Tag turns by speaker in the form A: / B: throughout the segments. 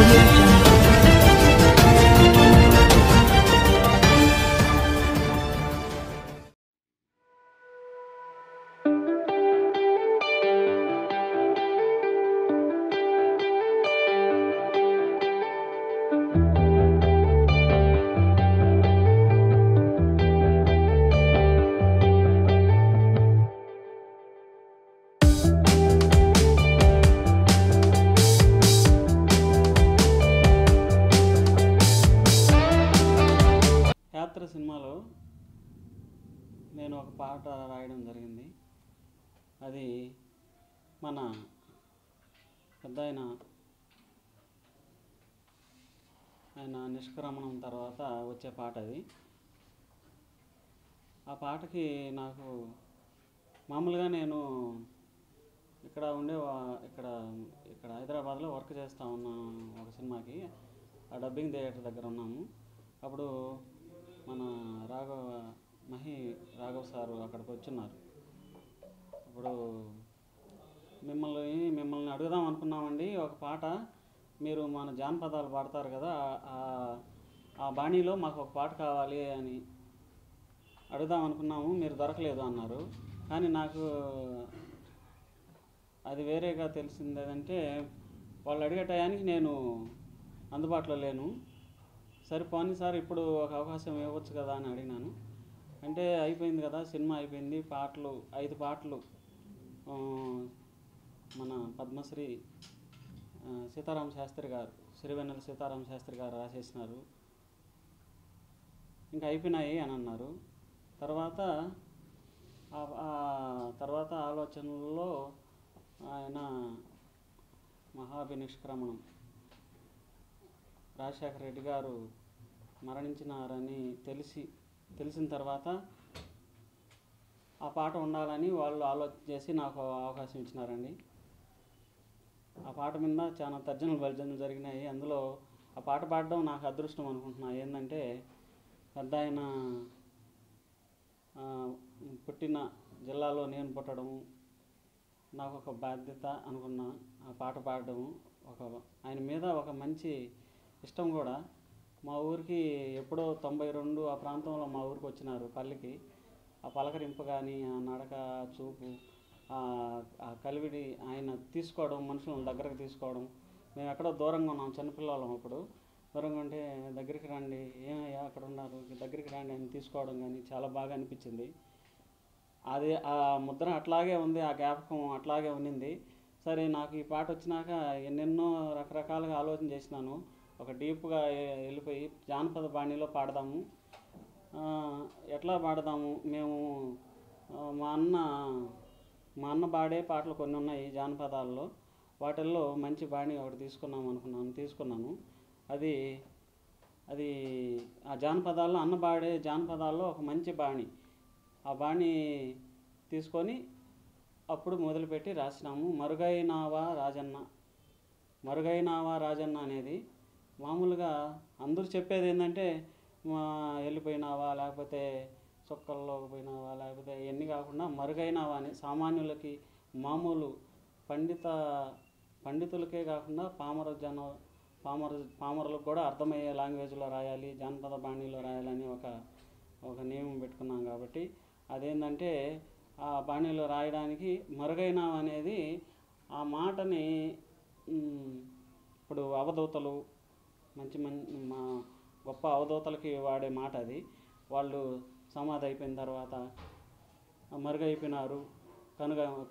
A: Audio Jungle.
B: యాత్ర సినిమాలో నేను ఒక పాట రాయడం జరిగింది. అది మన పెద్ద ఆయన నిష్క్రమణం తర్వాత వచ్చే పాట అది. ఆ పాటకి నాకు మామూలుగా నేను ఇక్కడ ఇక్కడ ఇక్కడ హైదరాబాద్లో వర్క్ చేస్తూ ఉన్నాను ఒక సినిమాకి. ఆ డబ్బింగ్ థియేటర్ దగ్గర ఉన్నాము. అప్పుడు మన రాఘవ్ సారు అక్కడికి వచ్చున్నారు. ఇప్పుడు మిమ్మల్ని అడుగుదాం అనుకున్నామండి, ఒక పాట మీరు మన జానపదాలు పాడతారు కదా, ఆ బాణీలో మాకు ఒక పాట కావాలి అని అడుగుదాం అనుకున్నాము, మీరు దొరకలేదు అన్నారు. కానీ నాకు అది వేరేగా తెలిసింది. ఏదంటే వాళ్ళు అడిగే టయానికి నేను అందుబాటులో లేను. సరిపోని సార్ ఇప్పుడు ఒక అవకాశం ఇవ్వచ్చు కదా అని అడిగినాను. అంటే అయిపోయింది కదా, సినిమా అయిపోయింది, 5 పాటలు మన పద్మశ్రీ సీతారామ శాస్త్రి గారు, సిరివెన్నెల సీతారామ శాస్త్రి గారు రాసేసినారు, ఇంకా అయిపోయినాయి అని అన్నారు. తర్వాత ఆలోచనల్లో ఆయన మహాభినిష్క్రమణం రాజశేఖర రెడ్డి గారు మరణించినారని తెలిసిన తర్వాత ఆ పాట ఉండాలని వాళ్ళు ఆలోచన చేసి నాకు అవకాశం ఇచ్చినారండి. ఆ పాట మీద చాలా తర్జనలు జరిగినాయి. అందులో ఆ పాట పాడడం నాకు అదృష్టం అనుకుంటున్నా. ఏంటంటే పెద్ద ఆయన పుట్టిన జిల్లాలో నేను పుట్టడం నాకు ఒక బాధ్యత అనుకున్నా. ఆ పాట పాడడం ఆయన మీద ఒక మంచి ఇష్టం కూడా. మా ఊరికి ఎప్పుడో 92 ఆ ప్రాంతంలో మా ఊరికి వచ్చినారు పల్లికి. ఆ పలకరింపు కానీ, ఆ నడక, చూపు, ఆ కలివిడి ఆయన తీసుకోవడం, మనుషులను దగ్గరకు తీసుకోవడం. మేము ఎక్కడో దూరంగా ఉన్నాం, చిన్నపిల్లలం. అప్పుడు దూరంగా ఉంటే దగ్గరికి రండి, ఏమయ్యా అక్కడ ఉన్నారు, దగ్గరికి రండి అని తీసుకోవడం కానీ చాలా బాగా అనిపించింది. అది ఆ ముద్ర అట్లాగే ఉంది, ఆ జ్ఞాపకం అట్లాగే ఉన్నింది. సరే, నాకు ఈ పాట వచ్చినాక ఎన్నెన్నో రకరకాలుగా ఆలోచన చేసినాను. ఒక డీప్గా వెళ్ళిపోయి జానపద బాణీలో పాడదాము, ఎట్లా పాడదాము. మేము మా అన్న పాడే పాటలు కొన్ని ఉన్నాయి జానపదాల్లో. వాటిల్లో మంచి బాణీ ఒకటి తీసుకున్నాను. అది ఆ జానపదాల్లో అన్న పాడే జానపదాల్లో ఒక మంచి బాణీ. ఆ బాణీ తీసుకొని అప్పుడు మొదలుపెట్టి రాసినాము. మరుగైనావా రాజన్న అనేది మామూలుగా అందరూ చెప్పేది ఏంటంటే వెళ్ళిపోయినావా, లేకపోతే చొక్కల్లోకి పోయినావా, లేకపోతే ఇవన్నీ కాకుండా మరుగైనావా అని సామాన్యులకి, మామూలు పండితులకే కాకుండా పామరులకు కూడా అర్థమయ్యే లాంగ్వేజ్లో రాయాలి, జానపద బాణీలో రాయాలని ఒక నియమం పెట్టుకున్నాం. కాబట్టి అదేంటంటే ఆ బాణీలో రాయడానికి మరుగైనావా అనేది ఆ మాటని ఇప్పుడు అవధూతలు మా గొప్ప అవధూతలకి వాడే మాట అది. వాళ్ళు సమాధి అయిపోయిన తర్వాత మరుగైపోయినారు,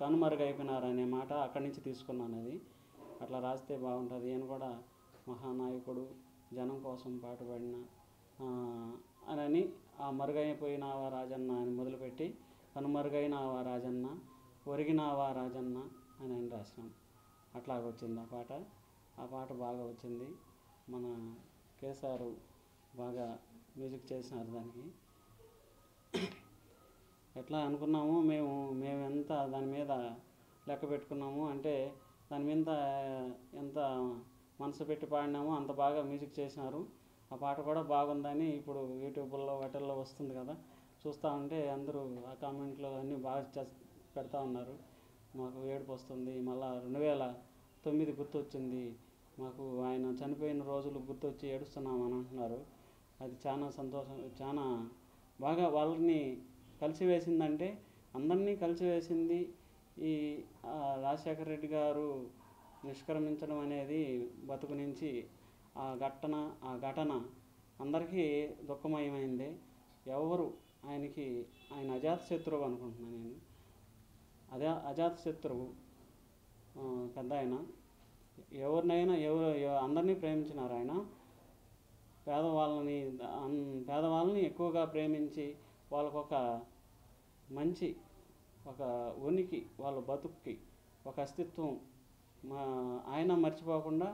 B: కనుమరుగైపోయినారు అనే మాట అక్కడి నుంచి తీసుకున్నాను. అది అట్లా రాస్తే బాగుంటుంది. నేను కూడా మహానాయకుడు, జనం కోసం పాటుపడిన అని ఆ మరుగైపోయినావా రాజన్న అని మొదలుపెట్టి కనుమరుగైనావా రాజన్న, ఒరిగినావా రాజన్న అని రాసినాం. అట్లాగొచ్చింది ఆ పాట బాగా వచ్చింది. మన కేసారు బాగా మ్యూజిక్ చేసినారు దానికి. ఎట్లా అనుకున్నాము మేము ఎంత దాని మీద లెక్క పెట్టుకున్నాము అంటే, దాని మీద ఎంత మనసు పెట్టి పాడినామో అంత బాగా మ్యూజిక్ చేసినారు. ఆ పాట కూడా బాగుందని ఇప్పుడు యూట్యూబ్లో వాటిల్లో వస్తుంది కదా, చూస్తూ ఉంటే అందరూ ఆ కామెంట్లో అన్నీ బాగా పెడతా ఉన్నారు. మాకు ఏడుపు వస్తుంది. మళ్ళీ 2009 గుర్తొచ్చింది. మాకు ఆయన చనిపోయిన రోజులు గుర్తొచ్చి ఏడుస్తున్నామని అంటున్నారు. అది చాలా సంతోషం, చాలా బాగా వాళ్ళని కలిసివేసిందంటే అందరినీ కలిసివేసింది ఈ రాజశేఖర రెడ్డి గారు నిష్క్రమించడం అనేది. బతుకు నుంచి ఆ ఘటన అందరికీ దుఃఖమయమైంది. ఎవరు ఆయన అజాతశత్రువు అనుకుంటున్నాను నేను. అజాతశత్రువు పెద్ద ఆయన. ఎవరినైనా అందరినీ ప్రేమించినారు ఆయన. పేదవాళ్ళని ఎక్కువగా ప్రేమించి వాళ్ళకొక మంచి ఒక ఉనికి, వాళ్ళ బతుక్కి ఒక అస్తిత్వం ఆయన మర్చిపోకుండా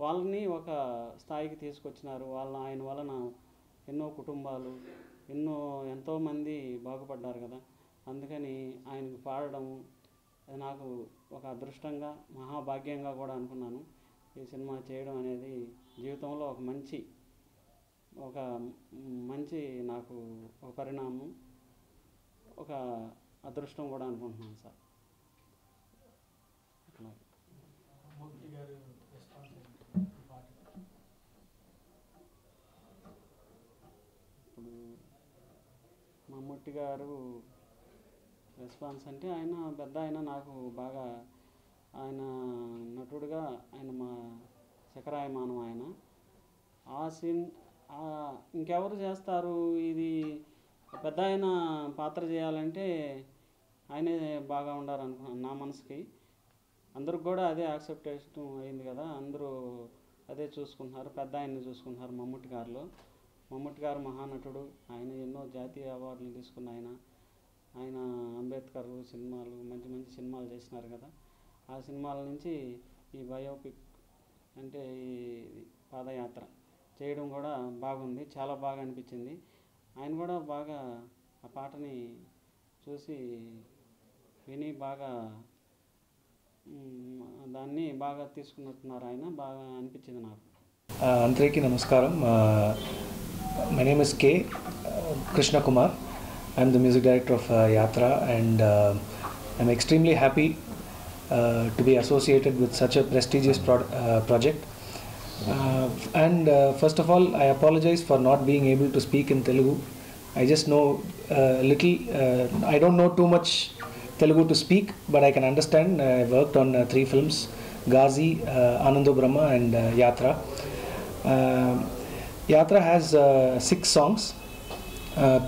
B: వాళ్ళని ఒక స్థాయికి తీసుకొచ్చినారు. ఆయన వలన ఎన్నో కుటుంబాలు ఎంతోమంది బాగుపడ్డారు కదా. అందుకని ఆయనకు పాడడం నాకు ఒక అదృష్టంగా, మహాభాగ్యంగా కూడా అనుకున్నాను. ఈ సినిమా చేయడం అనేది జీవితంలో ఒక మంచి నాకు ఒక పరిణామం, ఒక అదృష్టం కూడా అనుకుంటున్నాను సార్. ఇప్పుడు మమ్ముట్టి గారు రెస్పాన్స్ అంటే ఆయన పెద్ద ఆయన, నాకు బాగా ఆయన నటుడుగా ఆయన మా శిఖరాయమానం ఆయన. ఆ సీన్ ఇంకెవరు చేస్తారు? ఇది పెద్ద ఆయన పాత్ర చేయాలంటే ఆయనే బాగా ఉండాలనుకున్నాను నా మనసుకి. అందరికి కూడా అదే యాక్సెప్టేషన్ అయింది కదా, అందరూ అదే చూసుకుంటున్నారు, పెద్ద ఆయన్ని చూసుకుంటున్నారు. మమ్ముట్టి గారు మహానటుడు. ఆయన ఎన్నో జాతీయ అవార్డులు తీసుకున్న ఆయన అంబేద్కర్ సినిమాలు, మంచి మంచి సినిమాలు చేసినారు కదా. ఆ సినిమాల నుంచి ఈ బయోపిక్ అంటే ఈ పాదయాత్ర చేయడం కూడా బాగుంది, చాలా బాగా అనిపించింది. ఆయన కూడా బాగా ఆ పాటని చూసి విని బాగా దాన్ని బాగా తీసుకున్నట్టున్నారు ఆయన. బాగా అనిపించింది నాకు.
A: అందరికీ నమస్కారం. My name is K. Krishna Kumar. I'm the music director of Yatra, and I'm extremely happy to be associated with such a prestigious project. First of all, I apologize for not being able to speak in Telugu. I just know little. I don't know too much Telugu to speak, but I can understand. I worked on 3 films: Ghazi, Anando Brahma, and Yatra. Yatra has 6 songs.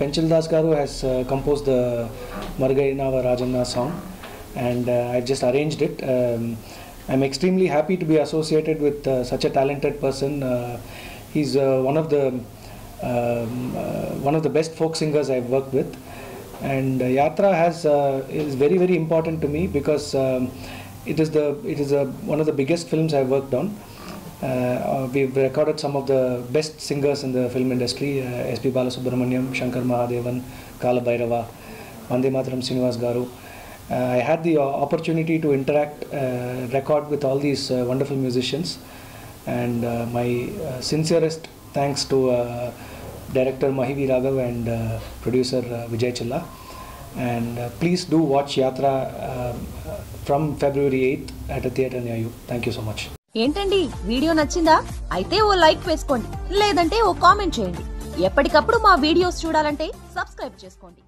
A: Penchal Das Garu has composed the Margainava Rajanna song, and I've just arranged it. I'm extremely happy to be associated with such a talented person. He's one of the best folk singers I've worked with, and Yatra is very, very important to me because it is one of the biggest films I've worked on. We've recorded some of the best singers in the film industry: S.P. Balasubramaniam, Shankar Mahadevan, Kala Bhairava, Vande Mataram Srinivas Garu. I had the opportunity to record with all these wonderful musicians, and my sincerest thanks to director Mahivi Raghav and producer Vijay Chilla. And please do watch Yatra from February 8th at a theatre near you. Thank you so much.
C: ఏంటండి, video నచ్చిందా? అయితే ఓ like వేసుకోండి, లేదంటే ఓ comment చేయండి. ఎప్పటికప్పుడు మా videos చూడాలంటే subscribe చేసుకోండి.